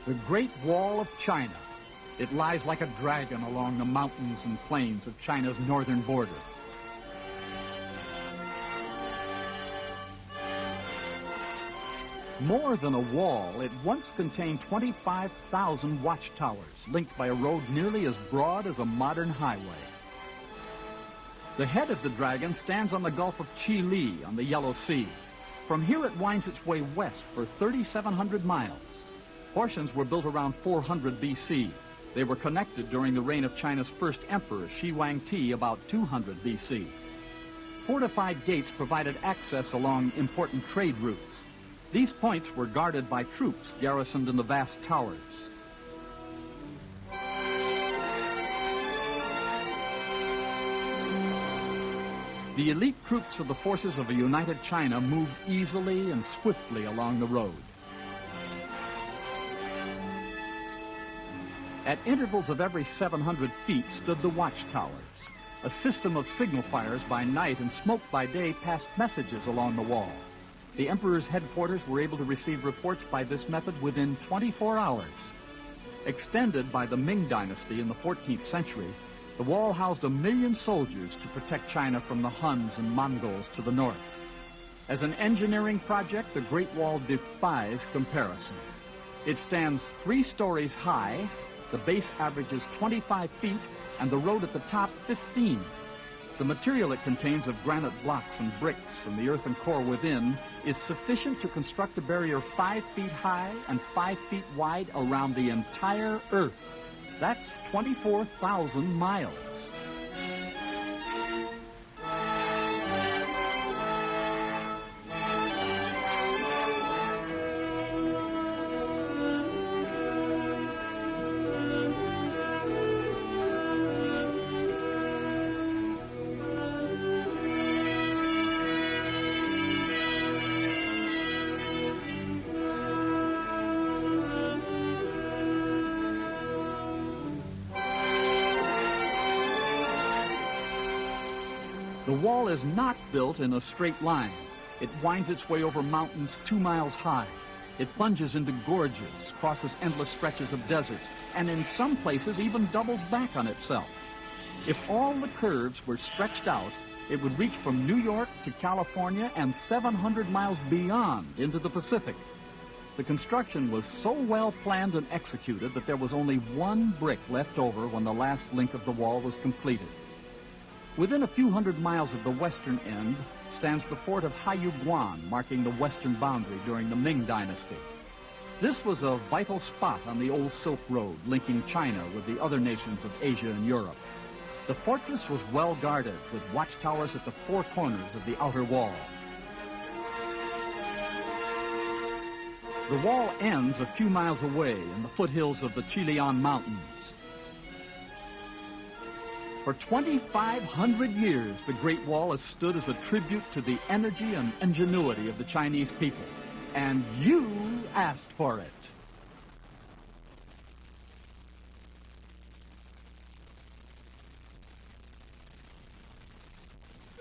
The Great Wall of China. It lies like a dragon along the mountains and plains of China's northern border. More than a wall, it once contained 25,000 watchtowers, linked by a road nearly as broad as a modern highway. The head of the dragon stands on the Gulf of Chi on the Yellow Sea. From here it winds its way west for 3,700 miles. Portions were built around 400 BC. They were connected during the reign of China's first emperor, Shi Huangti, about 200 BC. Fortified gates provided access along important trade routes. These points were guarded by troops garrisoned in the vast towers. The elite troops of the forces of a united China moved easily and swiftly along the road. At intervals of every 700 feet stood the watchtowers. A system of signal fires by night and smoke by day passed messages along the wall. The emperor's headquarters were able to receive reports by this method within 24 hours. Extended by the Ming Dynasty in the 14th century, the wall housed 1 million soldiers to protect China from the Huns and Mongols to the north. As an engineering project, the Great Wall defies comparison. It stands 3 stories high, the base averages 25 feet, and the road at the top 15. The material it contains of granite blocks and bricks and the earthen core within is sufficient to construct a barrier 5 feet high and 5 feet wide around the entire Earth. That's 24,000 miles. The wall is not built in a straight line. It winds its way over mountains 2 miles high. It plunges into gorges, crosses endless stretches of desert, and in some places even doubles back on itself. If all the curves were stretched out, it would reach from New York to California and 700 miles beyond into the Pacific. The construction was so well planned and executed that there was only 1 brick left over when the last link of the wall was completed. Within a few hundred miles of the western end stands the fort of Haiyuguan, marking the western boundary during the Ming Dynasty. This was a vital spot on the old Silk Road, linking China with the other nations of Asia and Europe. The fortress was well guarded, with watchtowers at the 4 corners of the outer wall. The wall ends a few miles away in the foothills of the Qilian Mountains. For 2,500 years, the Great Wall has stood as a tribute to the energy and ingenuity of the Chinese people. And you asked for it.